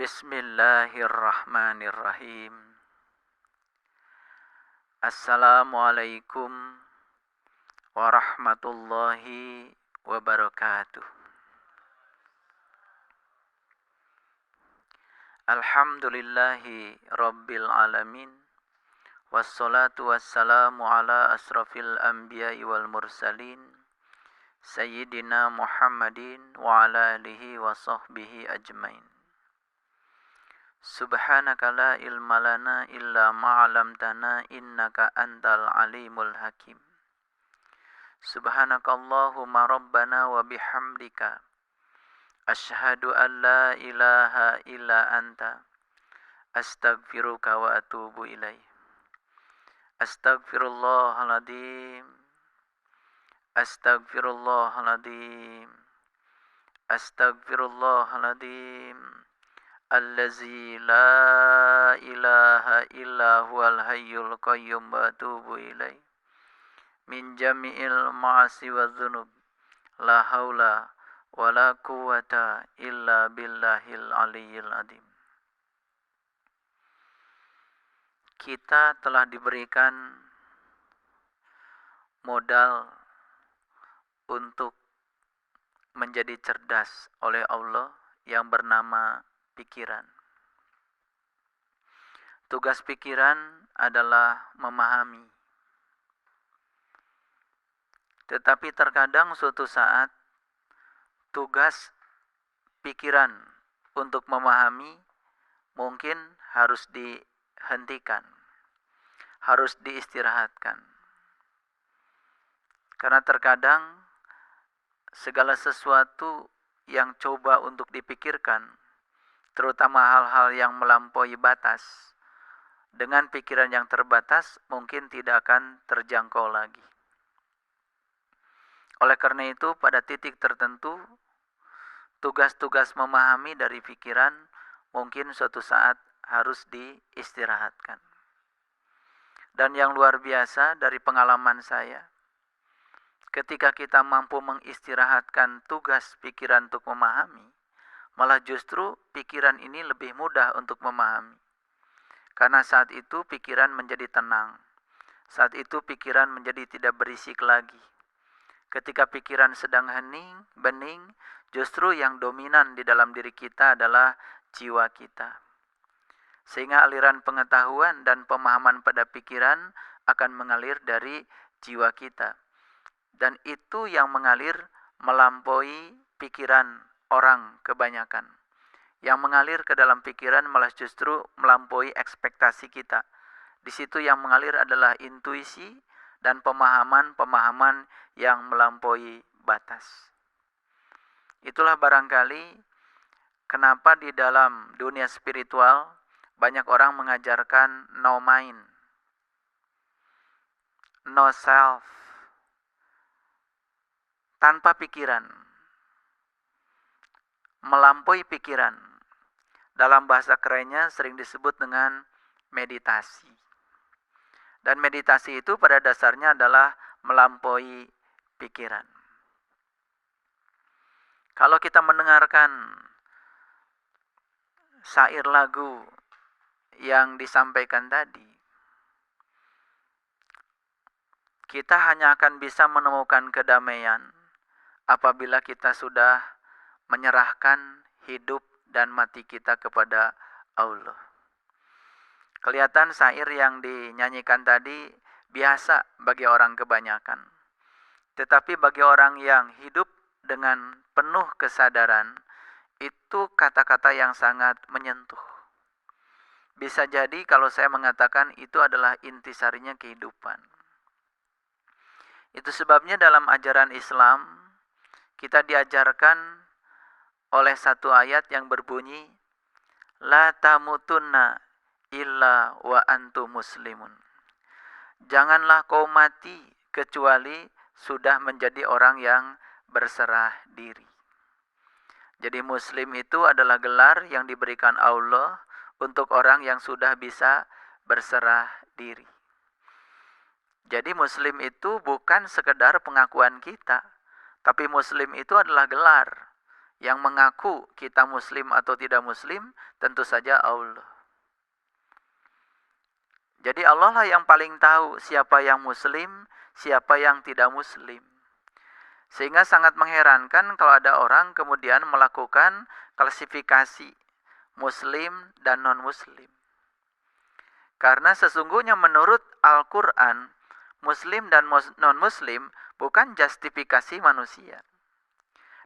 Bismillahirrahmanirrahim. Assalamualaikum warahmatullahi wabarakatuh. Alhamdulillahi rabbil alamin. Wassalatu wassalamu ala asrafil anbiya'i wal mursalin, Sayyidina Muhammadin wa ala alihi wa sahbihi ajmain. Subhanaka la ilma lana illa ma'alamtana innaka antal alimul hakim. Subhanaka Allahumma rabbana wa bihamdika ashhadu an la ilaha illa anta astaghfiruka wa atubu ilaih. Astaghfirullahaladzim, Astaghfirullahaladzim, Astaghfirullahaladzim, Allazi la ilaha illa huwal hayyul qayyum wa atubu ilaih. Min jami'il ma'asi wa dhunub, la hawla wa la quwwata illa billahil aliyyil azim. Kita telah diberikan modal untuk menjadi cerdas oleh Allah yang bernama pikiran. Tugas pikiran adalah memahami. Tetapi terkadang suatu saat tugas pikiran untuk memahami mungkin harus dihentikan, harus diistirahatkan. Karena terkadang segala sesuatu yang coba untuk dipikirkan, terutama hal-hal yang melampaui batas, dengan pikiran yang terbatas mungkin tidak akan terjangkau lagi. Oleh karena itu, pada titik tertentu, tugas-tugas memahami dari pikiran mungkin suatu saat harus diistirahatkan. Dan yang luar biasa dari pengalaman saya, ketika kita mampu mengistirahatkan tugas pikiran untuk memahami, malah justru pikiran ini lebih mudah untuk memahami. Karena saat itu pikiran menjadi tenang. Saat itu pikiran menjadi tidak berisik lagi. Ketika pikiran sedang hening, bening, justru yang dominan di dalam diri kita adalah jiwa kita. Sehingga aliran pengetahuan dan pemahaman pada pikiran akan mengalir dari jiwa kita. Dan itu yang mengalir melampaui pikiran orang kebanyakan. Yang mengalir ke dalam pikiran malah justru melampaui ekspektasi kita. Di situ yang mengalir adalah intuisi dan pemahaman-pemahaman yang melampaui batas. Itulah barangkali kenapa di dalam dunia spiritual banyak orang mengajarkan no mind, no self, tanpa pikiran, melampaui pikiran. Dalam bahasa kerennya sering disebut dengan meditasi. Dan meditasi itu pada dasarnya adalah melampaui pikiran. Kalau kita mendengarkan syair lagu yang disampaikan tadi, kita hanya akan bisa menemukan kedamaian apabila kita sudah menyerahkan hidup dan mati kita kepada Allah. Kelihatan syair yang dinyanyikan tadi biasa bagi orang kebanyakan. Tetapi bagi orang yang hidup dengan penuh kesadaran, itu kata-kata yang sangat menyentuh. Bisa jadi kalau saya mengatakan itu adalah intisarinya kehidupan. Itu sebabnya dalam ajaran Islam, kita diajarkan oleh satu ayat yang berbunyi, La tamutunna illa wa antum muslimun. Janganlah kau mati kecuali sudah menjadi orang yang berserah diri. Jadi muslim itu adalah gelar yang diberikan Allah untuk orang yang sudah bisa berserah diri. Jadi muslim itu bukan sekedar pengakuan kita, tapi muslim itu adalah gelar Yang mengaku kita muslim atau tidak muslim tentu saja Allah. Jadi Allah lah yang paling tahu siapa yang muslim, siapa yang tidak muslim. Sehingga sangat mengherankan kalau ada orang kemudian melakukan klasifikasi muslim dan non-muslim. Karena sesungguhnya menurut Al-Quran, muslim dan non-muslim bukan justifikasi manusia.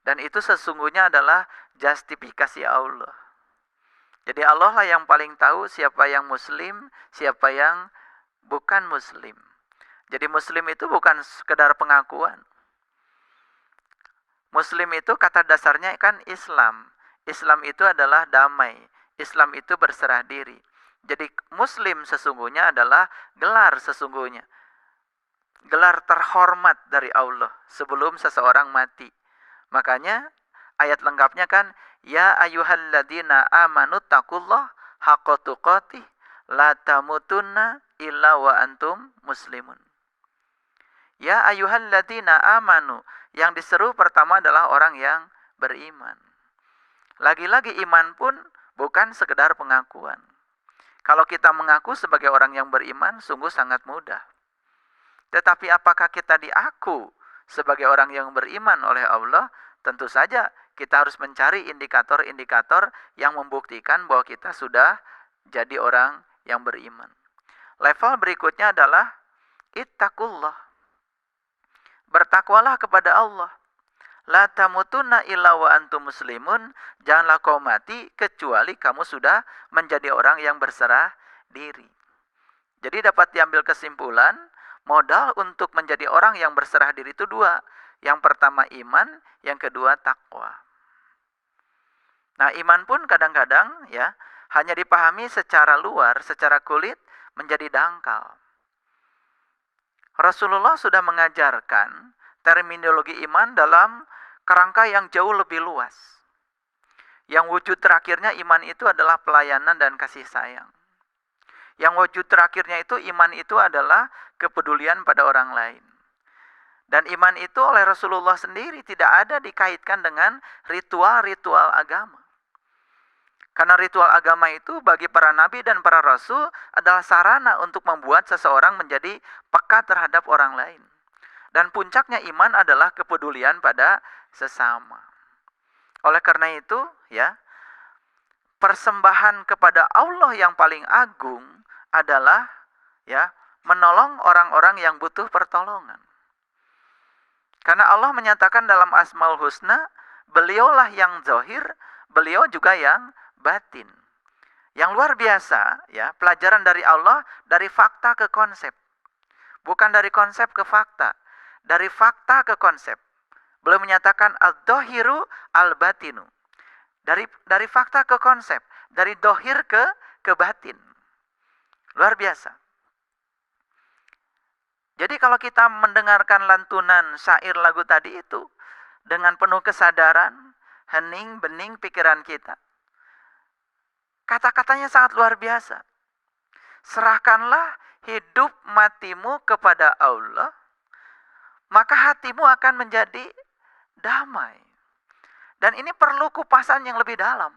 Dan itu sesungguhnya adalah justifikasi Allah. Jadi Allah lah yang paling tahu siapa yang muslim, siapa yang bukan muslim. Jadi muslim itu bukan sekedar pengakuan. Muslim itu kata dasarnya kan Islam. Islam itu adalah damai. Islam itu berserah diri. Jadi muslim sesungguhnya adalah gelar sesungguhnya. Gelar terhormat dari Allah sebelum seseorang mati. Makanya ayat lengkapnya kan, ya ayyuhalladzina amanu taqullah haqqa tuqatih la tamutunna illa wa antum muslimun. Ya ayyuhalladzina amanu, yang diseru pertama adalah orang yang beriman. Lagi-lagi iman pun bukan sekedar pengakuan. Kalau kita mengaku sebagai orang yang beriman sungguh sangat mudah. Tetapi apakah kita diaku sebagai orang yang beriman oleh Allah? Tentu saja kita harus mencari indikator-indikator yang membuktikan bahwa kita sudah jadi orang yang beriman. Level berikutnya adalah ittaqullah. Bertakwalah kepada Allah. La tamutunna illa wa antum muslimun. Janganlah kau mati kecuali kamu sudah menjadi orang yang berserah diri. Jadi dapat diambil kesimpulan, modal untuk menjadi orang yang berserah diri itu dua. Yang pertama iman, yang kedua takwa. Nah, iman pun kadang-kadang ya hanya dipahami secara luar, secara kulit menjadi dangkal. Rasulullah sudah mengajarkan terminologi iman dalam kerangka yang jauh lebih luas. Yang wujud terakhirnya iman itu adalah pelayanan dan kasih sayang. Yang wujud terakhirnya itu iman itu adalah kepedulian pada orang lain. Dan iman itu oleh Rasulullah sendiri tidak ada dikaitkan dengan ritual-ritual agama. Karena ritual agama itu bagi para nabi dan para rasul adalah sarana untuk membuat seseorang menjadi peka terhadap orang lain. Dan puncaknya iman adalah kepedulian pada sesama. Oleh karena itu, ya, persembahan kepada Allah yang paling agung adalah ya, menolong orang-orang yang butuh pertolongan. Karena Allah menyatakan dalam Asmaul Husna, beliaulah yang zahir, beliau juga yang batin. Yang luar biasa, ya, pelajaran dari Allah dari fakta ke konsep. Bukan dari konsep ke fakta, dari fakta ke konsep. Beliau menyatakan ad-dhahiru al-batinu. Dari fakta ke konsep, dari dohir ke batin. Luar biasa. Jadi kalau kita mendengarkan lantunan syair lagu tadi itu dengan penuh kesadaran, hening bening pikiran kita. Kata-katanya sangat luar biasa. Serahkanlah hidup matimu kepada Allah, maka hatimu akan menjadi damai. Dan ini perlu kupasan yang lebih dalam.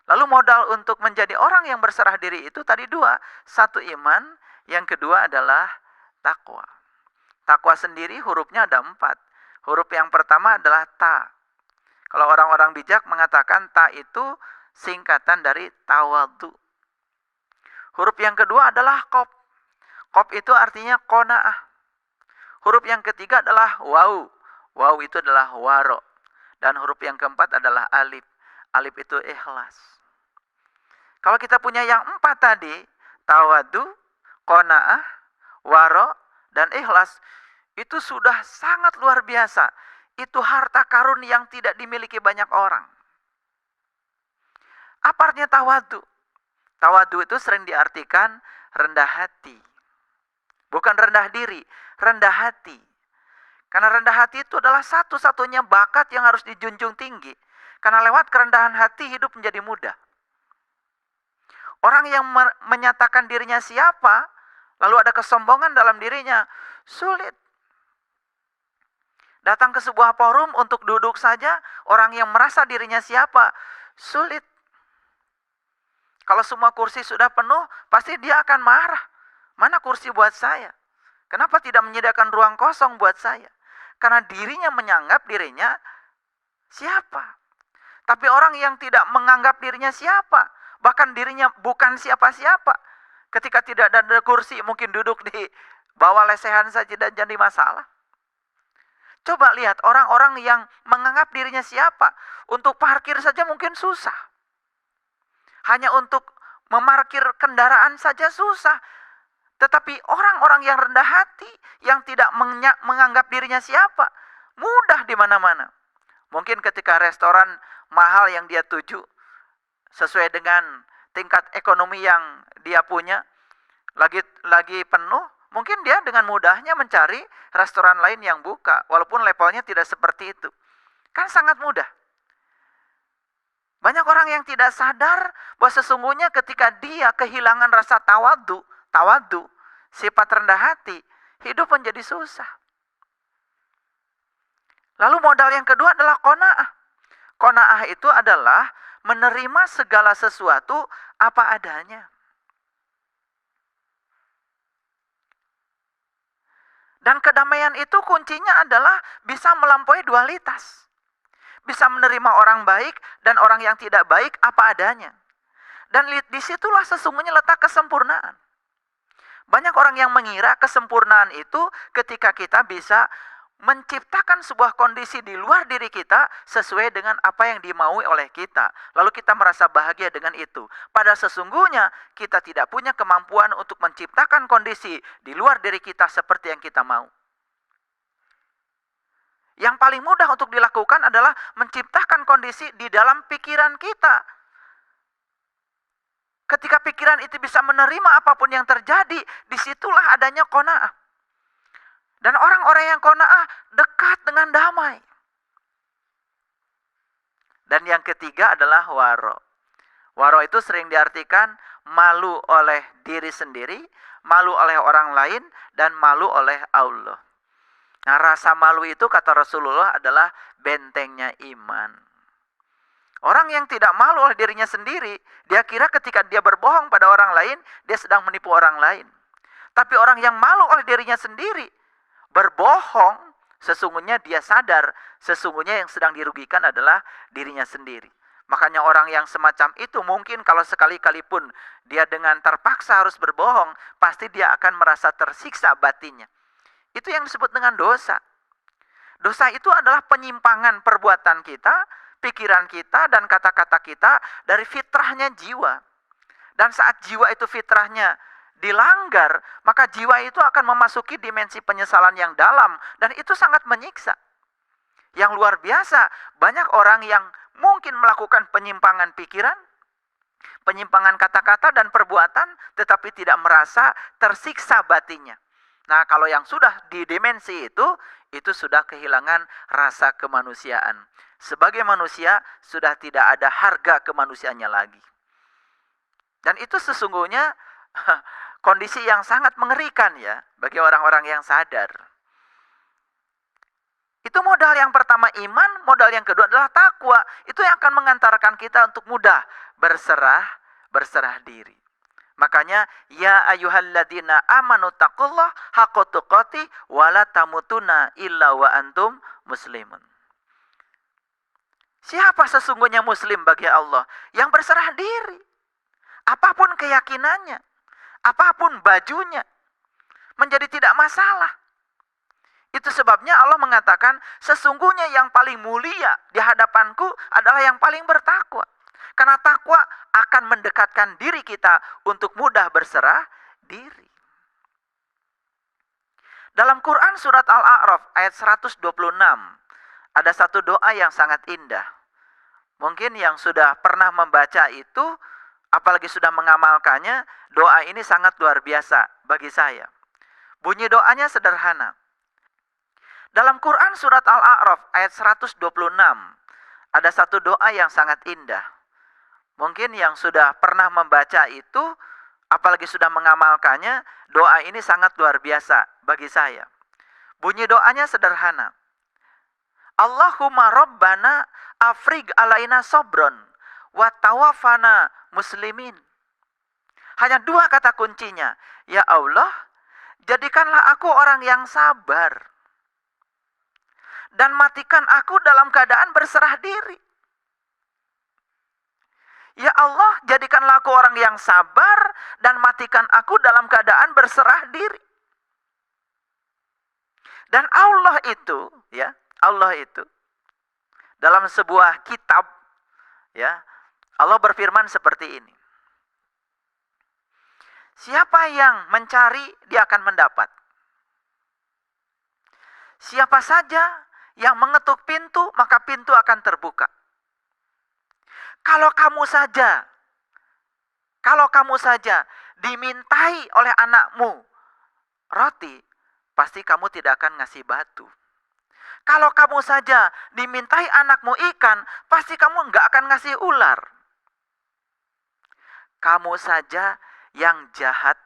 Lalu modal untuk menjadi orang yang berserah diri itu tadi dua. Satu iman, yang kedua adalah takwa. Takwa sendiri hurufnya ada 4. Huruf yang pertama adalah ta. Kalau orang-orang bijak mengatakan ta itu singkatan dari tawadhu. Huruf yang kedua adalah qaf. Qaf itu artinya qanaah. Huruf yang ketiga adalah waw. Waw itu adalah waro. Dan huruf yang keempat adalah alif. Alif itu ikhlas. Kalau kita punya yang 4 tadi, tawadhu, qanaah, waro, dan ikhlas, itu sudah sangat luar biasa. Itu harta karun yang tidak dimiliki banyak orang. Apa artinya tawadhu? Tawadhu itu sering diartikan rendah hati. Bukan rendah diri, rendah hati. Karena rendah hati itu adalah satu-satunya bakat yang harus dijunjung tinggi. Karena lewat kerendahan hati hidup menjadi mudah. Orang yang menyatakan dirinya siapa, lalu ada kesombongan dalam dirinya, sulit. Datang ke sebuah forum untuk duduk saja, orang yang merasa dirinya siapa, sulit. Kalau semua kursi sudah penuh, pasti dia akan marah. Mana kursi buat saya? Kenapa tidak menyediakan ruang kosong buat saya? Karena dirinya menganggap dirinya siapa. Tapi orang yang tidak menganggap dirinya siapa, bahkan dirinya bukan siapa-siapa, ketika tidak ada kursi, mungkin duduk di bawah lesehan saja dan jadi masalah. Coba lihat orang-orang yang menganggap dirinya siapa, untuk parkir saja mungkin susah. Hanya untuk memarkir kendaraan saja susah. Tetapi orang-orang yang rendah hati, yang tidak menganggap dirinya siapa, mudah di mana-mana. Mungkin ketika restoran mahal yang dia tuju, sesuai dengan tingkat ekonomi yang dia punya, lagi penuh, mungkin dia dengan mudahnya mencari restoran lain yang buka, walaupun levelnya tidak seperti itu. Kan sangat mudah. Banyak orang yang tidak sadar bahwa sesungguhnya ketika dia kehilangan rasa tawadu, sifat rendah hati, hidup menjadi susah. Lalu modal yang kedua adalah qanaah. Qanaah itu adalah menerima segala sesuatu apa adanya. Dan kedamaian itu kuncinya adalah bisa melampaui dualitas. Bisa menerima orang baik dan orang yang tidak baik apa adanya. Dan disitulah sesungguhnya letak kesempurnaan. Banyak orang yang mengira kesempurnaan itu ketika kita bisa menciptakan sebuah kondisi di luar diri kita sesuai dengan apa yang dimaui oleh kita. Lalu kita merasa bahagia dengan itu. Padahal sesungguhnya kita tidak punya kemampuan untuk menciptakan kondisi di luar diri kita seperti yang kita mau. Yang paling mudah untuk dilakukan adalah menciptakan kondisi di dalam pikiran kita. Ketika pikiran itu bisa menerima apapun yang terjadi, disitulah adanya qanaah. Dan orang-orang yang qanaah dekat dengan damai. Dan yang ketiga adalah waro. Waro itu sering diartikan malu oleh diri sendiri, malu oleh orang lain, dan malu oleh Allah. Nah, rasa malu itu kata Rasulullah adalah bentengnya iman. Orang yang tidak malu oleh dirinya sendiri, dia kira ketika dia berbohong pada orang lain, dia sedang menipu orang lain. Tapi orang yang malu oleh dirinya sendiri, berbohong, sesungguhnya dia sadar, sesungguhnya yang sedang dirugikan adalah dirinya sendiri. Makanya orang yang semacam itu mungkin kalau sekali-kali pun dia dengan terpaksa harus berbohong, pasti dia akan merasa tersiksa batinnya. Itu yang disebut dengan dosa. Dosa itu adalah penyimpangan perbuatan kita, pikiran kita, dan kata-kata kita dari fitrahnya jiwa. Dan saat jiwa itu fitrahnya dilanggar, maka jiwa itu akan memasuki dimensi penyesalan yang dalam, dan itu sangat menyiksa. Yang luar biasa, banyak orang yang mungkin melakukan penyimpangan pikiran, penyimpangan kata-kata dan perbuatan, tetapi tidak merasa tersiksa batinnya. Nah, kalau yang sudah di dimensi itu sudah kehilangan rasa kemanusiaan. Sebagai manusia, sudah tidak ada harga kemanusiaannya lagi. Dan itu sesungguhnya kondisi yang sangat mengerikan ya, bagi orang-orang yang sadar. Itu modal yang pertama iman, modal yang kedua adalah takwa. Itu yang akan mengantarkan kita untuk mudah berserah diri. Makanya ya ayyuhalladzina amanu taqullaha haqqa tuqatih wa la tamutunna illa wa antum muslimun. Siapa sesungguhnya muslim bagi Allah? Yang berserah diri. Apapun keyakinannya, apapun bajunya, menjadi tidak masalah. Itu sebabnya Allah mengatakan sesungguhnya yang paling mulia di hadapanku adalah yang paling bertakwa. Karena takwa akan mendekatkan diri kita untuk mudah berserah diri. Dalam Quran surat Al-A'raf ayat 126, ada satu doa yang sangat indah. Mungkin yang sudah pernah membaca itu, apalagi sudah mengamalkannya, doa ini sangat luar biasa bagi saya. Bunyi doanya sederhana. Dalam Quran surat Al-A'raf ayat 126, ada satu doa yang sangat indah. Mungkin yang sudah pernah membaca itu, apalagi sudah mengamalkannya, doa ini sangat luar biasa bagi saya. Bunyi doanya sederhana. Allahumma rabbana afrig alaina sobron wa tawafana muslimin. Hanya dua kata kuncinya. Ya Allah, jadikanlah aku orang yang sabar. Dan matikan aku dalam keadaan berserah diri. Ya Allah, jadikanlah aku orang yang sabar dan matikan aku dalam keadaan berserah diri. Dan Allah itu, ya, Allah itu dalam sebuah kitab, ya, Allah berfirman seperti ini. Siapa yang mencari, dia akan mendapat. Siapa saja yang mengetuk pintu, maka pintu akan terbuka. Kalau kamu saja dimintai oleh anakmu roti, pasti kamu tidak akan ngasih batu. Kalau kamu saja dimintai anakmu ikan, pasti kamu nggak akan ngasih ular. Kamu saja yang jahat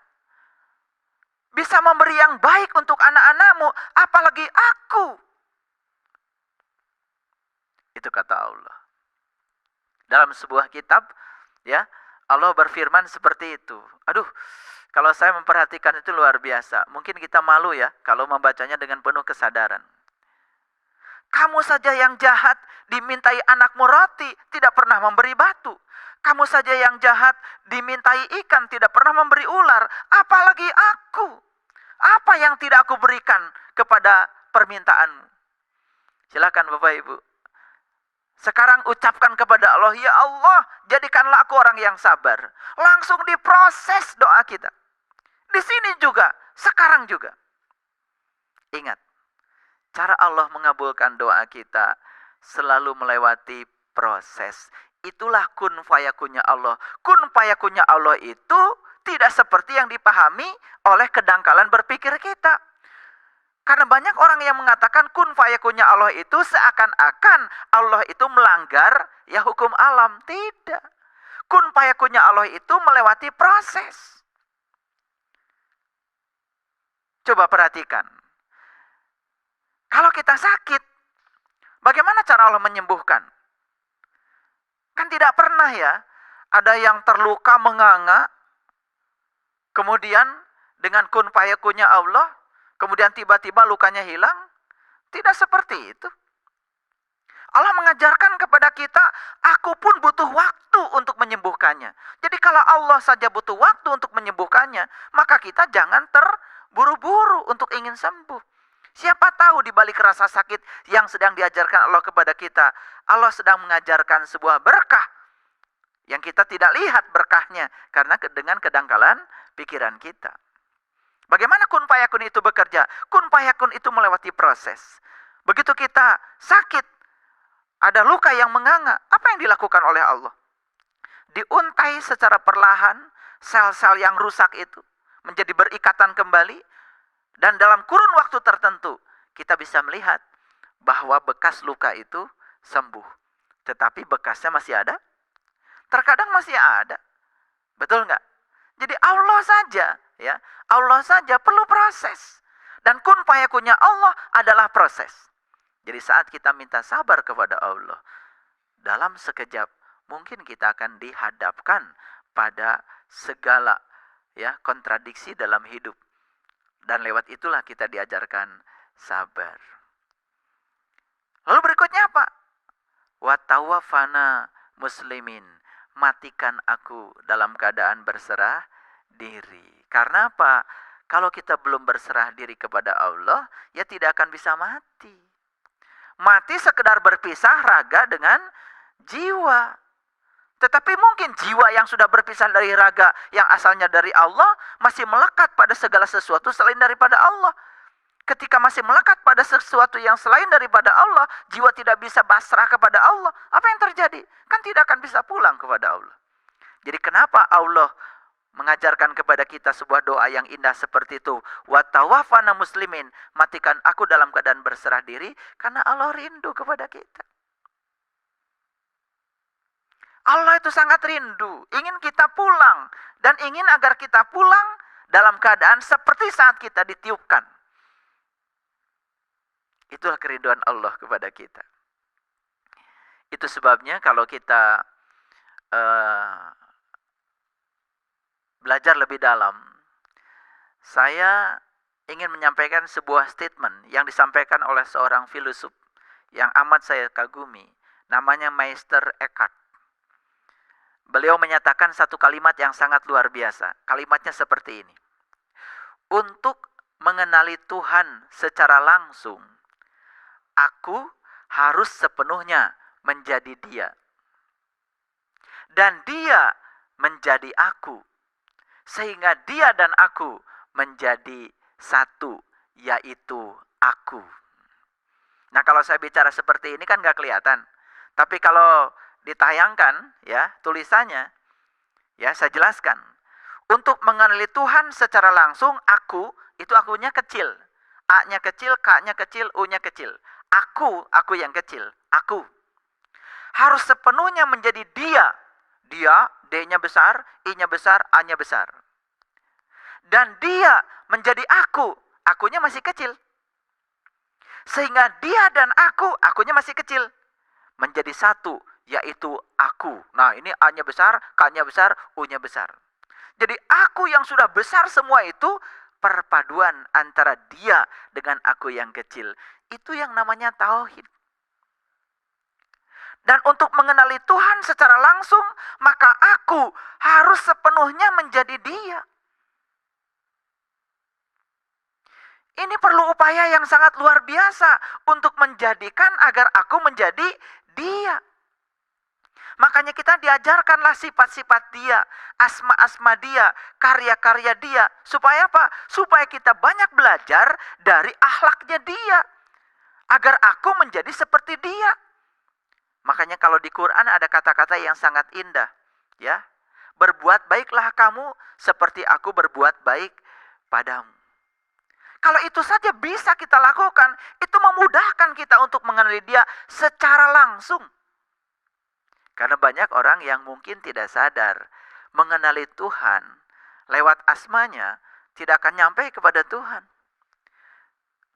bisa memberi yang baik untuk anak-anakmu, apalagi aku. Itu kata Allah. Dalam sebuah kitab, ya, Allah berfirman seperti itu. Aduh, kalau saya memperhatikan itu luar biasa. Mungkin kita malu ya kalau membacanya dengan penuh kesadaran. Kamu saja yang jahat dimintai anakmu roti, tidak pernah memberi batu. Kamu saja yang jahat dimintai ikan, tidak pernah memberi ular. Apalagi aku. Apa yang tidak aku berikan kepada permintaanmu? Silakan Bapak Ibu. Sekarang ucapkan kepada Allah, ya Allah, jadikanlah aku orang yang sabar. Langsung diproses doa kita. Di sini juga, sekarang juga. Ingat, cara Allah mengabulkan doa kita selalu melewati proses. Itulah kun fayakunnya Allah. Kun fayakunnya Allah itu tidak seperti yang dipahami oleh kedangkalan berpikir kita. Karena banyak orang yang mengatakan kun fayakunnya Allah itu seakan-akan Allah itu melanggar ya hukum alam. Tidak. Kun fayakunnya Allah itu melewati proses. Coba perhatikan. Kalau kita sakit, bagaimana cara Allah menyembuhkan? Kan tidak pernah ya ada yang terluka menganga, kemudian dengan kun fayakunnya Allah, kemudian tiba-tiba lukanya hilang. Tidak seperti itu. Allah mengajarkan kepada kita, aku pun butuh waktu untuk menyembuhkannya. Jadi kalau Allah saja butuh waktu untuk menyembuhkannya, maka kita jangan terburu-buru untuk ingin sembuh. Siapa tahu di balik rasa sakit yang sedang diajarkan Allah kepada kita, Allah sedang mengajarkan sebuah berkah yang kita tidak lihat berkahnya karena dengan kedangkalan pikiran kita. Bagaimana kun fayakun itu bekerja? Kun fayakun itu melewati proses. Begitu kita sakit, ada luka yang menganga, apa yang dilakukan oleh Allah? Diuntai secara perlahan sel-sel yang rusak itu menjadi berikatan kembali, dan dalam kurun waktu tertentu kita bisa melihat bahwa bekas luka itu sembuh. Tetapi bekasnya masih ada? Terkadang masih ada. Betul nggak? Jadi Allah saja, ya, Allah saja perlu proses. Dan kun fayakunnya Allah adalah proses. Jadi saat kita minta sabar kepada Allah, dalam sekejap mungkin kita akan dihadapkan pada segala ya kontradiksi dalam hidup. Dan lewat itulah kita diajarkan sabar. Lalu berikutnya apa? Wa tawafana muslimin. Matikan aku dalam keadaan berserah diri. Karena apa? Kalau kita belum berserah diri kepada Allah, ya tidak akan bisa mati. Mati sekedar berpisah raga dengan jiwa. Tetapi mungkin jiwa yang sudah berpisah dari raga yang asalnya dari Allah masih melekat pada segala sesuatu selain daripada Allah. Ketika masih melekat pada sesuatu yang selain daripada Allah, jiwa tidak bisa pasrah kepada Allah. Apa yang terjadi? Kan tidak akan bisa pulang kepada Allah. Jadi kenapa Allah mengajarkan kepada kita sebuah doa yang indah seperti itu? Wa tawafana muslimin, matikan aku dalam keadaan berserah diri, karena Allah rindu kepada kita. Allah itu sangat rindu, ingin kita pulang, dan ingin agar kita pulang dalam keadaan seperti saat kita ditiupkan. itulah keriduan Allah kepada kita. Itu sebabnya kalau kita belajar lebih dalam, saya ingin menyampaikan sebuah statement yang disampaikan oleh seorang filosof yang amat saya kagumi, namanya Meister Eckhart. Beliau menyatakan satu kalimat yang sangat luar biasa. Kalimatnya seperti ini: untuk mengenali Tuhan secara langsung, aku harus sepenuhnya menjadi Dia, dan Dia menjadi aku, sehingga Dia dan aku menjadi satu, yaitu aku. Nah, kalau saya bicara seperti ini kan nggak kelihatan, tapi kalau ditayangkan ya tulisannya, ya saya jelaskan. Untuk mengenali Tuhan secara langsung, aku itu akunya kecil, A-nya kecil, K-nya kecil, U-nya kecil. Aku yang kecil, aku harus sepenuhnya menjadi Dia. Dia, D-nya besar, I-nya besar, A-nya besar. Dan Dia menjadi aku, akunya masih kecil. Sehingga Dia dan akunya masih kecil, menjadi satu, yaitu aku. Nah, ini A-nya besar, K-nya besar, U-nya besar. Jadi aku yang sudah besar semua itu perpaduan antara Dia dengan aku yang kecil. Itu yang namanya tauhid. Dan untuk mengenali Tuhan secara langsung, maka aku harus sepenuhnya menjadi Dia. Ini perlu upaya yang sangat luar biasa untuk menjadikan agar aku menjadi Dia. Makanya kita diajarkanlah sifat-sifat Dia, asma-asma Dia, karya-karya Dia. Supaya apa? Supaya kita banyak belajar dari akhlaknya Dia, agar aku menjadi seperti Dia. Makanya kalau di Quran ada kata-kata yang sangat indah, ya. Berbuat baiklah kamu seperti aku berbuat baik padamu. Kalau itu saja bisa kita lakukan, itu memudahkan kita untuk mengenali Dia secara langsung. Karena banyak orang yang mungkin tidak sadar mengenali Tuhan lewat asmanya tidak akan nyampe kepada Tuhan.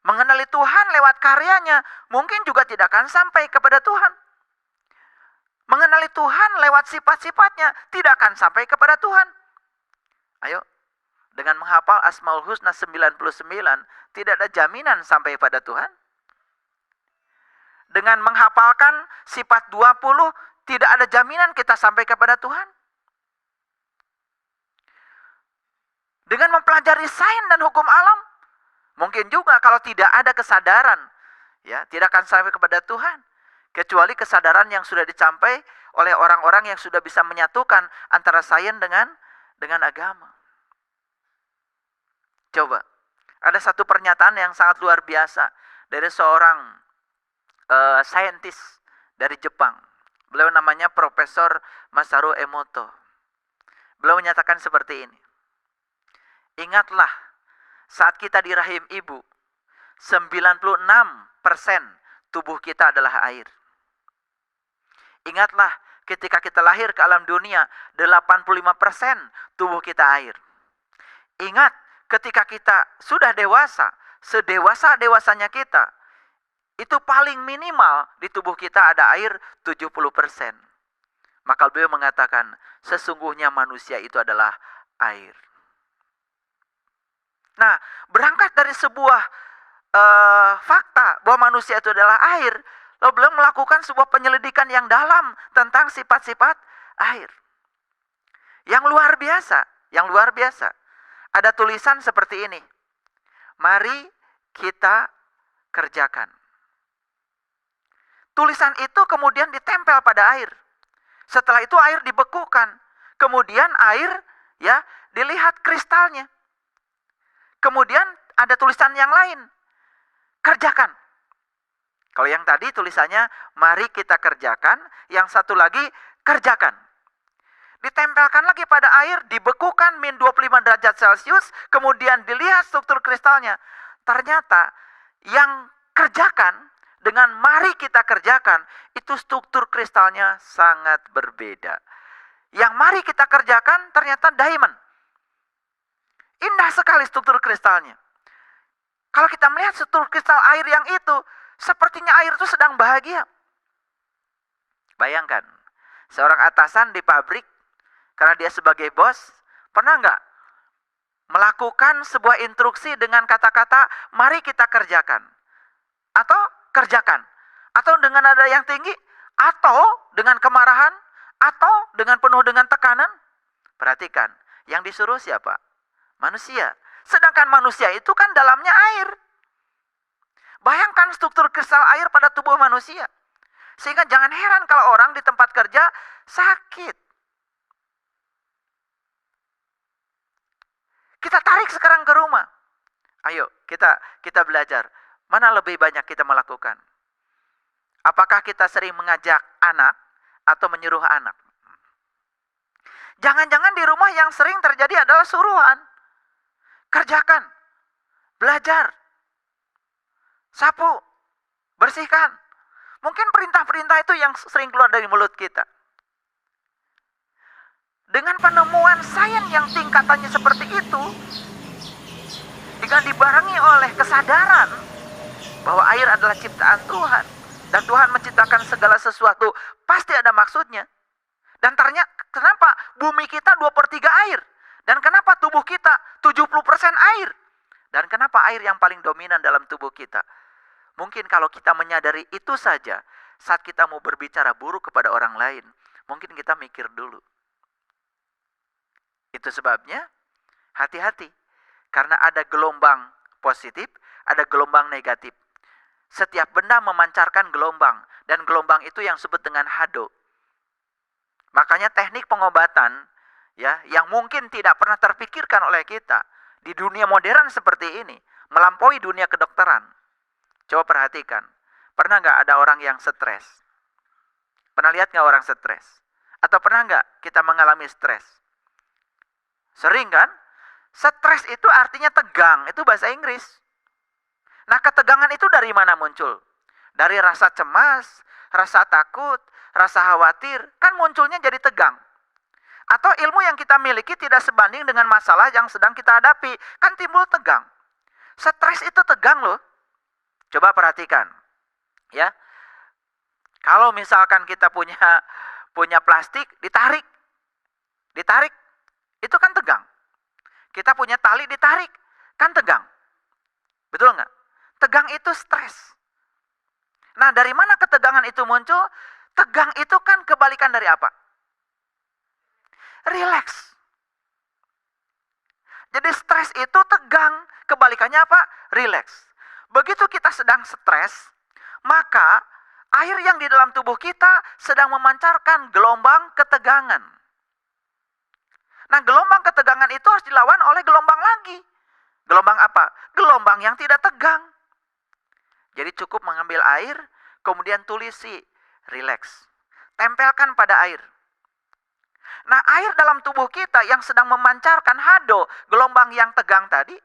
Mengenali Tuhan lewat karyanya mungkin juga tidak akan sampai kepada Tuhan. Mengenali Tuhan lewat sifat-sifatnya tidak akan sampai kepada Tuhan. Ayo, dengan menghafal Asmaul Husna 99 tidak ada jaminan sampai pada Tuhan. Dengan menghafalkan sifat 20 tidak ada jaminan kita sampai kepada Tuhan. Dengan mempelajari sains dan hukum alam, mungkin juga kalau tidak ada kesadaran, ya, tidak akan sampai kepada Tuhan. Kecuali kesadaran yang sudah dicapai oleh orang-orang yang sudah bisa menyatukan antara sains dengan agama. Coba, ada satu pernyataan yang sangat luar biasa dari seorang saintis dari Jepang. Beliau namanya Profesor Masaru Emoto. Beliau menyatakan seperti ini: ingatlah, saat kita di rahim ibu, 96% tubuh kita adalah air. Ingatlah, ketika kita lahir ke alam dunia, 85% tubuh kita air. Ingat, ketika kita sudah dewasa, sedewasa-dewasanya kita, itu paling minimal di tubuh kita ada air 70%. Maka beliau mengatakan, sesungguhnya manusia itu adalah air. Nah, berangkat dari sebuah fakta bahwa manusia itu adalah air, lalu beliau melakukan sebuah penyelidikan yang dalam tentang sifat-sifat air. Yang luar biasa. Ada tulisan seperti ini: mari kita kerjakan. Tulisan itu kemudian ditempel pada air. Setelah itu air dibekukan. Kemudian air, ya, dilihat kristalnya. Kemudian ada tulisan yang lain: kerjakan. Kalau yang tadi tulisannya mari kita kerjakan, yang satu lagi kerjakan. Ditempelkan lagi pada air, dibekukan min 25 derajat Celcius, kemudian dilihat struktur kristalnya. Ternyata yang kerjakan dengan mari kita kerjakan, itu struktur kristalnya sangat berbeda. Yang mari kita kerjakan ternyata diamond. Indah sekali struktur kristalnya. Kalau kita melihat struktur kristal air yang itu, Sepertinya air itu sedang bahagia. Bayangkan, seorang atasan di pabrik, karena dia sebagai bos, pernah nggak melakukan sebuah instruksi dengan kata-kata, mari kita kerjakan. Atau kerjakan. Atau dengan nada yang tinggi, atau dengan kemarahan, atau dengan penuh dengan tekanan. Perhatikan, yang disuruh siapa? Manusia. Sedangkan manusia itu kan dalamnya air. Bayangkan struktur kristal air pada tubuh manusia. Sehingga jangan heran kalau orang di tempat kerja sakit. Kita tarik sekarang ke rumah. Ayo, kita belajar. Mana lebih banyak kita melakukan? Apakah kita sering mengajak anak atau menyuruh anak? Jangan-jangan di rumah yang sering terjadi adalah suruhan. Kerjakan, belajar, sapu, bersihkan. Mungkin perintah-perintah itu yang sering keluar dari mulut kita. Dengan penemuan sains yang tingkatannya seperti itu, dengan dibarengi oleh kesadaran bahwa air adalah ciptaan Tuhan, dan Tuhan menciptakan segala sesuatu pasti ada maksudnya. Dan ternyata kenapa bumi kita 2/3 air? Dan kenapa tubuh kita 70% air? Dan kenapa air yang paling dominan dalam tubuh kita? Mungkin kalau kita menyadari itu saja, saat kita mau berbicara buruk kepada orang lain, mungkin kita mikir dulu. Itu sebabnya hati-hati. Karena ada gelombang positif, ada gelombang negatif. Setiap benda memancarkan gelombang, dan gelombang itu yang disebut dengan hado. Makanya teknik pengobatan ya yang mungkin tidak pernah terpikirkan oleh kita di dunia modern seperti ini, melampaui dunia kedokteran. Coba perhatikan, pernah nggak ada orang yang stres? Pernah lihat nggak orang stres? Atau pernah nggak kita mengalami stres? Sering kan? Stres itu artinya tegang, itu bahasa Inggris. Nah, ketegangan itu dari mana muncul? Dari rasa cemas, rasa takut, rasa khawatir, kan munculnya jadi tegang. Atau ilmu yang kita miliki tidak sebanding dengan masalah yang sedang kita hadapi, kan timbul tegang. Stres itu tegang loh. Coba perhatikan, ya. Kalau misalkan kita punya plastik, ditarik, itu kan tegang. Kita punya tali ditarik, kan tegang. Betul nggak? Tegang itu stres. Nah, dari mana ketegangan itu muncul? Tegang itu kan kebalikan dari apa? Relax. Jadi stres itu tegang, kebalikannya apa? Relax. Begitu kita sedang stres, maka air yang di dalam tubuh kita sedang memancarkan gelombang ketegangan. Nah, gelombang ketegangan itu harus dilawan oleh gelombang lagi. Gelombang apa? Gelombang yang tidak tegang. Jadi cukup mengambil air, kemudian tulisi, relax. Tempelkan pada air. Nah, air dalam tubuh kita yang sedang memancarkan hado, gelombang yang tegang tadi,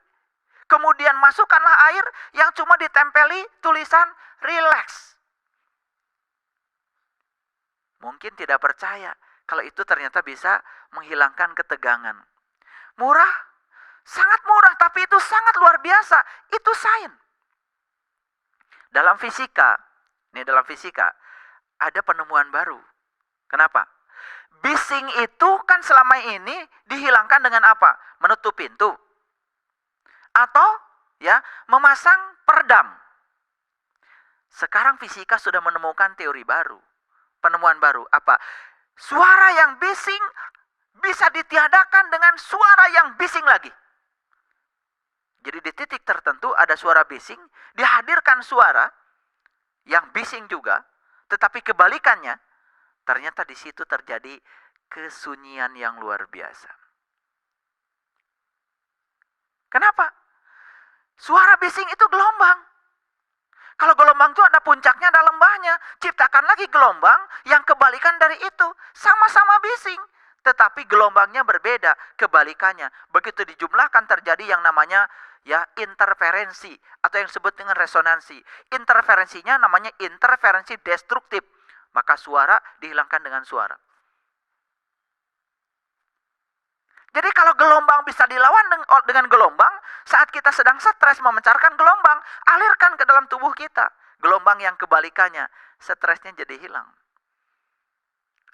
kemudian masukkanlah air yang cuma ditempeli tulisan relax. Mungkin tidak percaya kalau itu ternyata bisa menghilangkan ketegangan. Murah, sangat murah, tapi itu sangat luar biasa. Itu sains. Dalam fisika ada penemuan baru. Kenapa? Bising itu kan selama ini dihilangkan dengan apa? Menutup pintu. Atau ya, memasang peredam. Sekarang fisika sudah menemukan teori baru. Penemuan baru apa? Suara yang bising bisa ditiadakan dengan suara yang bising lagi. Jadi di titik tertentu ada suara bising, dihadirkan suara yang bising juga, tetapi kebalikannya, ternyata di situ terjadi kesunyian yang luar biasa. Kenapa? Suara bising itu gelombang. Kalau gelombang itu ada puncaknya, ada lembahnya. Ciptakan lagi gelombang yang kebalikan dari itu. Sama-sama bising, tetapi gelombangnya berbeda, kebalikannya. Begitu dijumlahkan terjadi yang namanya ya interferensi atau yang disebut dengan resonansi. Interferensinya namanya interferensi destruktif. Maka suara dihilangkan dengan suara. Jadi kalau gelombang bisa dilawan dengan gelombang, saat kita sedang stres memancarkan gelombang, alirkan ke dalam tubuh kita. Gelombang yang kebalikannya, stresnya jadi hilang.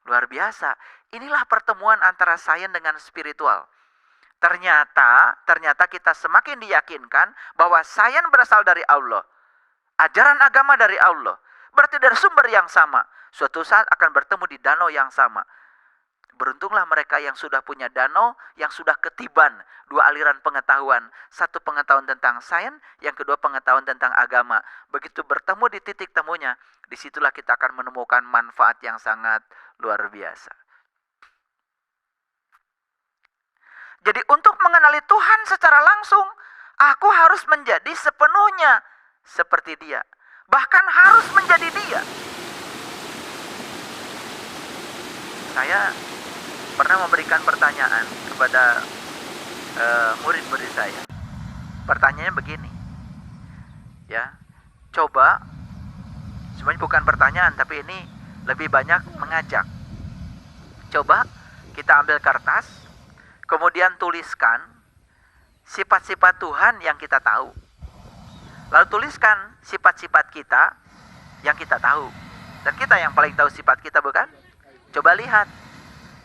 Luar biasa. Inilah pertemuan antara sains dengan spiritual. Ternyata kita semakin diyakinkan bahwa sains berasal dari Allah. Ajaran agama dari Allah. Berarti dari sumber yang sama. Suatu saat akan bertemu di danau yang sama. Beruntunglah mereka yang sudah punya danau, yang sudah ketiban dua aliran pengetahuan. Satu pengetahuan tentang sains, yang kedua pengetahuan tentang agama. Begitu bertemu di titik temunya, disitulah kita akan menemukan manfaat yang sangat luar biasa. Jadi untuk mengenali Tuhan secara langsung, aku harus menjadi sepenuhnya seperti Dia. Bahkan harus menjadi Dia. Saya pernah memberikan pertanyaan kepada murid-murid saya. Pertanyaannya begini, ya, coba, sebenarnya bukan pertanyaan, tapi ini lebih banyak mengajak. Coba kita ambil kertas, kemudian tuliskan sifat-sifat Tuhan yang kita tahu. Lalu tuliskan sifat-sifat kita yang kita tahu. Dan kita yang paling tahu sifat kita, bukan? Coba lihat,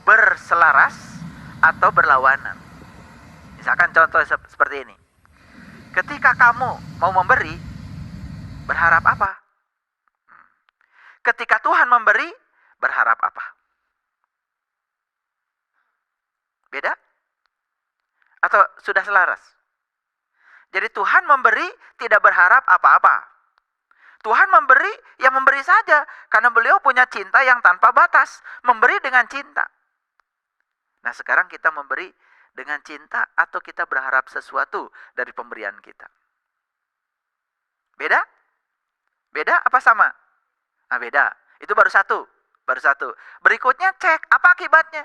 berselaras atau berlawanan. Misalkan contoh seperti ini. Ketika kamu mau memberi, berharap apa? Ketika Tuhan memberi, berharap apa? Beda? Atau sudah selaras? Jadi Tuhan memberi tidak berharap apa-apa. Tuhan memberi, ya memberi saja. Karena beliau punya cinta yang tanpa batas. Memberi dengan cinta. Nah sekarang kita memberi dengan cinta atau kita berharap sesuatu dari pemberian kita? Beda? Beda apa sama? Nah beda. Itu baru satu. Berikutnya cek apa akibatnya.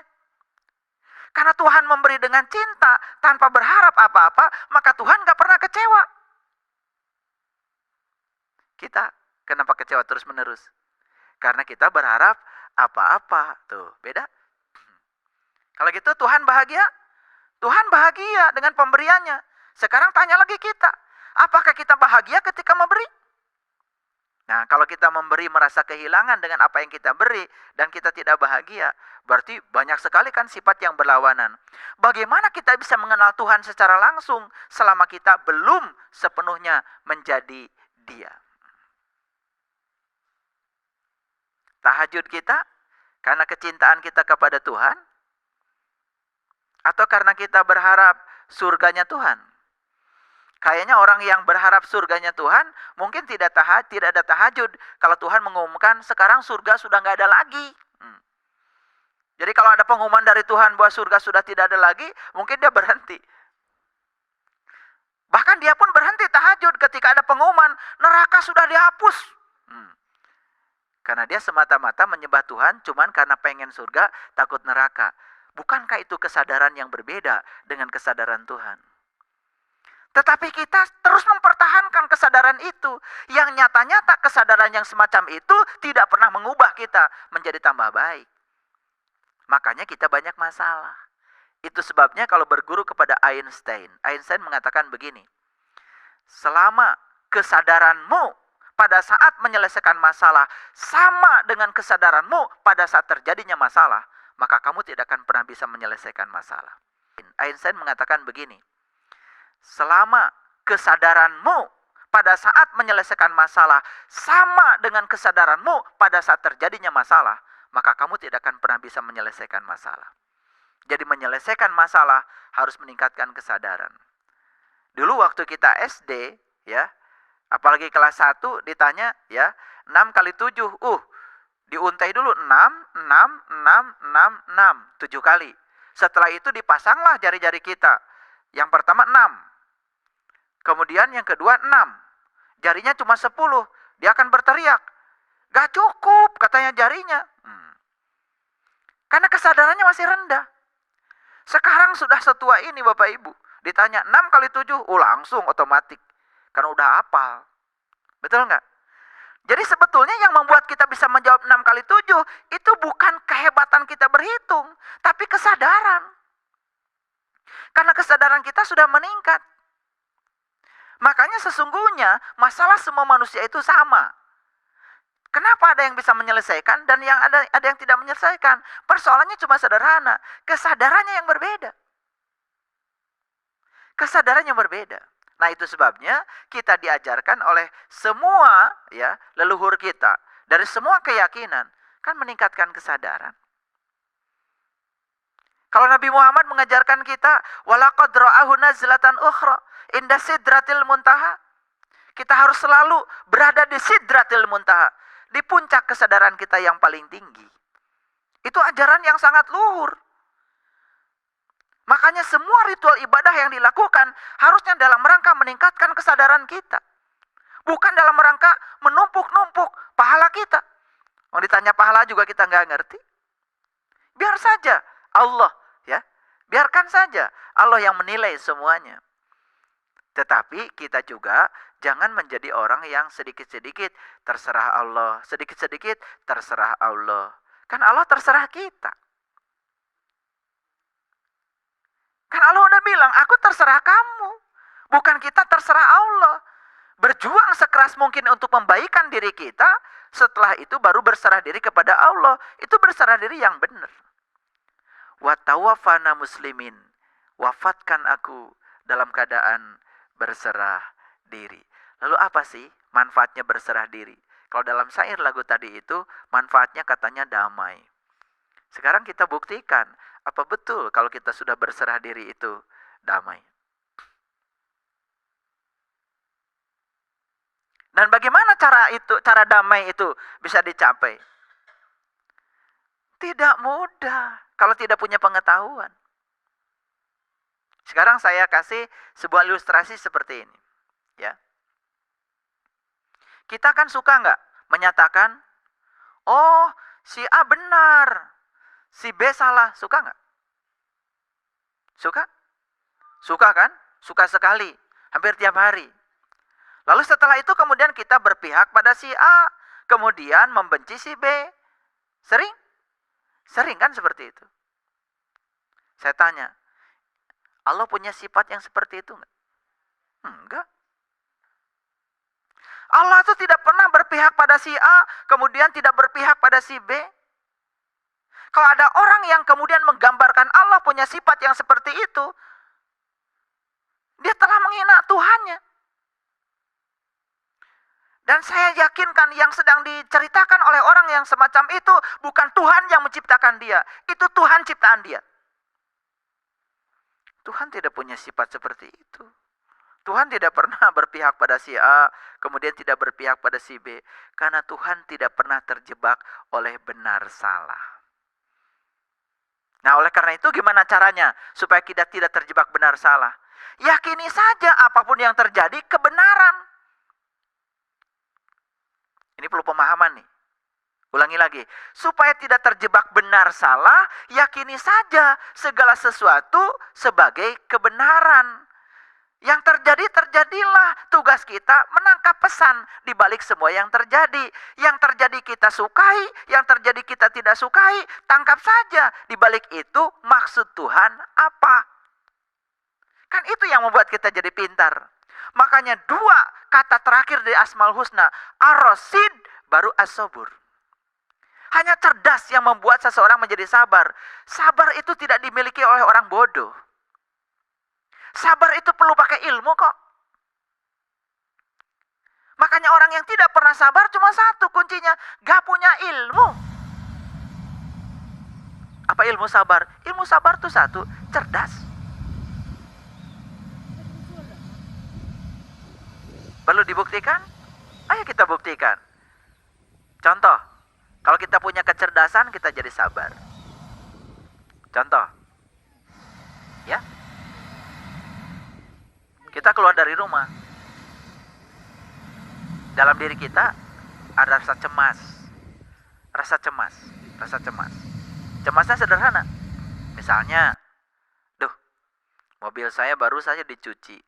Karena Tuhan memberi dengan cinta tanpa berharap apa-apa, maka Tuhan gak pernah kecewa. Kita kenapa kecewa terus-menerus? Karena kita berharap apa-apa. Tuh, beda. Kalau gitu Tuhan bahagia? Tuhan bahagia dengan pemberiannya. Sekarang tanya lagi kita, apakah kita bahagia ketika memberi? Nah, kalau kita memberi merasa kehilangan dengan apa yang kita beri dan kita tidak bahagia, berarti banyak sekali kan sifat yang berlawanan. Bagaimana kita bisa mengenal Tuhan secara langsung selama kita belum sepenuhnya menjadi Dia? Tahajud kita karena kecintaan kita kepada Tuhan, atau karena kita berharap surganya Tuhan? Kayaknya orang yang berharap surganya Tuhan mungkin tidak ada tahajud kalau Tuhan mengumumkan sekarang surga sudah nggak ada lagi. Jadi kalau ada pengumuman dari Tuhan bahwa surga sudah tidak ada lagi, mungkin dia berhenti. Bahkan dia pun berhenti tahajud ketika ada pengumuman neraka sudah dihapus. Karena dia semata-mata menyembah Tuhan cuman karena pengen surga, takut neraka. Bukankah itu kesadaran yang berbeda dengan kesadaran Tuhan? Tetapi kita terus mempertahankan kesadaran itu. Yang nyata-nyata kesadaran yang semacam itu tidak pernah mengubah kita menjadi tambah baik. Makanya kita banyak masalah. Itu sebabnya kalau berguru kepada Einstein mengatakan begini. Selama kesadaranmu pada saat menyelesaikan masalah sama dengan kesadaranmu pada saat terjadinya masalah, maka kamu tidak akan pernah bisa menyelesaikan masalah. Einstein mengatakan begini. Selama kesadaranmu pada saat menyelesaikan masalah sama dengan kesadaranmu pada saat terjadinya masalah, maka kamu tidak akan pernah bisa menyelesaikan masalah. Jadi menyelesaikan masalah harus meningkatkan kesadaran. Dulu waktu kita SD, ya, apalagi kelas 1 ditanya, ya, 6 kali 7, diuntai dulu 6, 7 kali. Setelah itu dipasanglah jari-jari kita. Yang pertama 6. Kemudian yang kedua 6. Jarinya cuma 10. Dia akan berteriak. Gak cukup katanya jarinya. Karena kesadarannya masih rendah. Sekarang sudah setua ini Bapak Ibu. Ditanya 6 kali 7. Langsung otomatis. Karena udah hafal. Betul gak? Jadi sebetulnya yang membuat kita bisa menjawab 6 kali 7. Itu bukan kehebatan kita berhitung. Tapi kesadaran. Karena kesadaran kita sudah meningkat. Makanya sesungguhnya masalah semua manusia itu sama. Kenapa ada yang bisa menyelesaikan dan yang ada yang tidak menyelesaikan? Persoalannya cuma sederhana, kesadarannya yang berbeda. Kesadaran yang berbeda. Nah, itu sebabnya kita diajarkan oleh semua ya leluhur kita dari semua keyakinan kan meningkatkan kesadaran. Kalau Nabi Muhammad mengajarkan kita walaqad ra'ahu nazlatan ukhra inda sidratil muntaha. Kita harus selalu berada di sidratil muntaha, di puncak kesadaran kita yang paling tinggi. Itu ajaran yang sangat luhur. Makanya semua ritual ibadah yang dilakukan harusnya dalam rangka meningkatkan kesadaran kita. Bukan dalam rangka menumpuk-numpuk pahala kita. Mau ditanya pahala juga kita nggak ngerti. Biar saja Allah ya. Biarkan saja Allah yang menilai semuanya. Tetapi kita juga jangan menjadi orang yang sedikit-sedikit terserah Allah. Sedikit-sedikit terserah Allah. Kan Allah terserah kita. Kan Allah udah bilang, aku terserah kamu. Bukan kita terserah Allah. Berjuang sekeras mungkin untuk membaikkan diri kita. Setelah itu baru berserah diri kepada Allah. Itu berserah diri yang benar. Wa tawaffana muslimin. Wafatkan aku dalam keadaan berserah diri. Lalu apa sih manfaatnya berserah diri? Kalau dalam syair lagu tadi itu, manfaatnya katanya damai. Sekarang kita buktikan, apa betul kalau kita sudah berserah diri itu damai? Dan bagaimana cara damai itu bisa dicapai? Tidak mudah kalau tidak punya pengetahuan. Sekarang saya kasih sebuah ilustrasi seperti ini, ya. Kita kan suka nggak menyatakan, oh si A benar, si B salah, suka nggak? Suka? Suka kan? Suka sekali, hampir tiap hari. Lalu setelah itu kemudian kita berpihak pada si A, kemudian membenci si B. Sering? Sering kan seperti itu? Saya tanya, Allah punya sifat yang seperti itu enggak? Enggak. Allah itu tidak pernah berpihak pada si A, kemudian tidak berpihak pada si B. Kalau ada orang yang kemudian menggambarkan Allah punya sifat yang seperti itu, dia telah menghina Tuhannya. Dan saya yakinkan yang sedang diceritakan oleh orang yang semacam itu bukan Tuhan yang menciptakan dia. Itu Tuhan ciptaan dia. Tuhan tidak punya sifat seperti itu. Tuhan tidak pernah berpihak pada si A, kemudian tidak berpihak pada si B. Karena Tuhan tidak pernah terjebak oleh benar salah. Nah, oleh karena itu gimana caranya supaya kita tidak terjebak benar salah? Yakini saja apapun yang terjadi kebenaran. Ini perlu pemahaman nih. Ulangi lagi. Supaya tidak terjebak benar salah, yakini saja segala sesuatu sebagai kebenaran. Yang terjadi, terjadilah. Tugas kita menangkap pesan di balik semua yang terjadi. Yang terjadi kita sukai, yang terjadi kita tidak sukai, tangkap saja. Di balik itu maksud Tuhan apa? Kan itu yang membuat kita jadi pintar. Makanya dua kata terakhir dari Asmaul Husna, ar-rasid baru as-sabur. Hanya cerdas yang membuat seseorang menjadi sabar. Sabar itu tidak dimiliki oleh orang bodoh. Sabar itu perlu pakai ilmu kok. Makanya orang yang tidak pernah sabar cuma satu kuncinya, gak punya ilmu. Apa ilmu sabar? Ilmu sabar itu satu, cerdas. Perlu dibuktikan? Ayo kita buktikan. Contoh, kalau kita punya kecerdasan, kita jadi sabar. Contoh, ya, kita keluar dari rumah. Dalam diri kita ada rasa cemas. Rasa cemas. Cemasnya sederhana. Misalnya, mobil saya baru saja dicuci.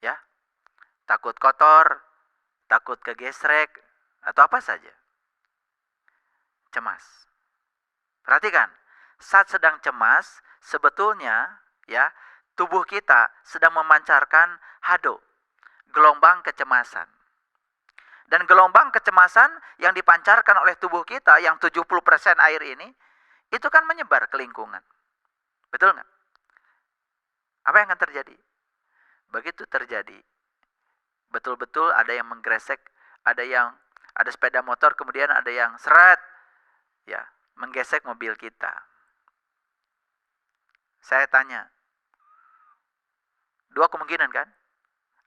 Ya, takut kotor, takut kegesrek, atau apa saja. Cemas. Perhatikan, saat sedang cemas, sebetulnya ya, tubuh kita sedang memancarkan hado, gelombang kecemasan. Dan gelombang kecemasan yang dipancarkan oleh tubuh kita yang 70% air ini, itu kan menyebar ke lingkungan. Betul nggak? Apa yang akan terjadi? Begitu terjadi, betul-betul ada yang menggresek, ada sepeda motor, kemudian ada yang seret, ya, menggesek mobil kita. Saya tanya, dua kemungkinan kan?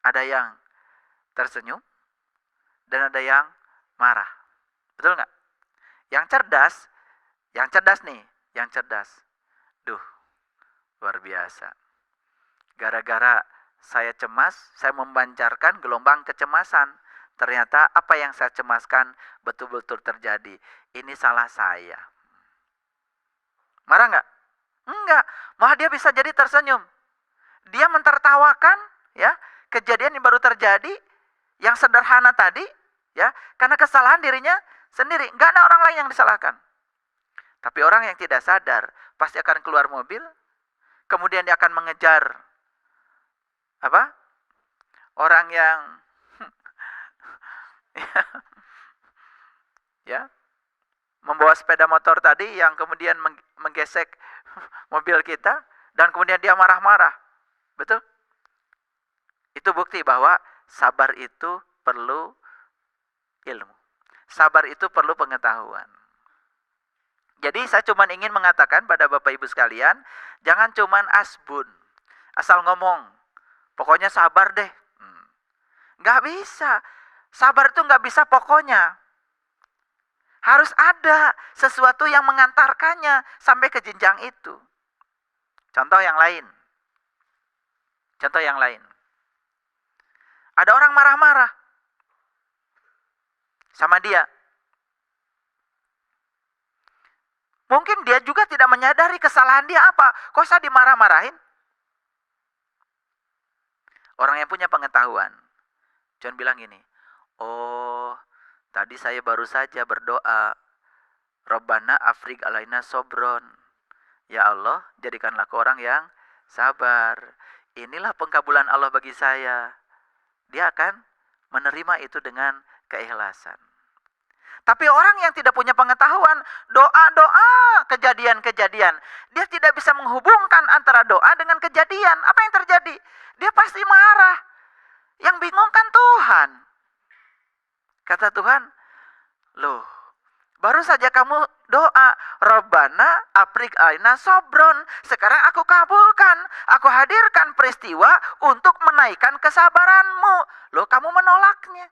Ada yang tersenyum, dan ada yang marah. Betul nggak? Yang cerdas nih, yang cerdas. Duh, luar biasa. Gara-gara saya cemas, saya membancarkan gelombang kecemasan. Ternyata apa yang saya cemaskan betul-betul terjadi. Ini salah saya. Marah nggak? Enggak, malah dia bisa jadi tersenyum. Dia mentertawakan, ya, kejadian yang baru terjadi, yang sederhana tadi, ya, karena kesalahan dirinya sendiri. Nggak ada orang lain yang disalahkan. Tapi orang yang tidak sadar pasti akan keluar mobil, kemudian dia akan mengejar orang yang ya, membawa sepeda motor tadi yang kemudian menggesek mobil kita, dan kemudian dia marah-marah. Betul? Itu bukti bahwa sabar itu perlu ilmu. Sabar itu perlu pengetahuan. Jadi saya cuma ingin mengatakan pada Bapak Ibu sekalian, jangan cuma asbun, asal ngomong, pokoknya sabar deh. Nggak bisa. Sabar itu nggak bisa pokoknya. Harus ada sesuatu yang mengantarkannya sampai ke jenjang itu. Contoh yang lain. Ada orang marah-marah sama dia. Mungkin dia juga tidak menyadari kesalahan dia apa. Kok saya dimarah-marahin? Orang yang punya pengetahuan, jangan bilang gini, oh, tadi saya baru saja berdoa, Rabbana afrig alaina sobron. Ya Allah, jadikanlah aku orang yang sabar. Inilah pengkabulan Allah bagi saya. Dia akan menerima itu dengan keikhlasan. Tapi orang yang tidak punya pengetahuan, doa-doa, kejadian-kejadian, dia tidak bisa menghubungkan antara doa dengan kejadian. Apa yang terjadi? Dia pasti marah. Yang bingung kan Tuhan. Kata Tuhan, loh, baru saja kamu doa, Rabbana aprik alaina sobron. Sekarang aku kabulkan, aku hadirkan peristiwa untuk menaikkan kesabaranmu. Loh, kamu menolaknya.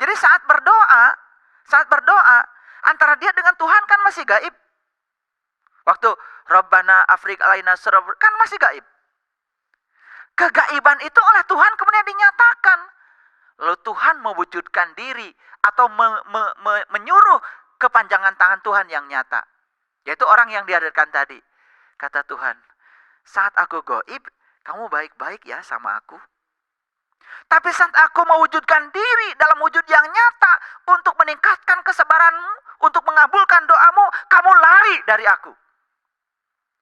Jadi saat berdoa, antara dia dengan Tuhan kan masih gaib. Waktu Rabbana afrig alaina sobron kan masih gaib. Kegaiban itu oleh Tuhan kemudian dinyatakan. Lalu Tuhan mewujudkan diri atau menyuruh kepanjangan tangan Tuhan yang nyata. Yaitu orang yang dihadirkan tadi. Kata Tuhan, saat aku gaib, kamu baik-baik ya sama aku. Tapi saat aku mewujudkan diri dalam wujud yang nyata untuk meningkatkan kesabaranmu, untuk mengabulkan doamu, kamu lari dari aku.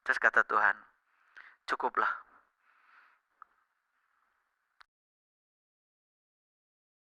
Terus kata Tuhan, cukuplah.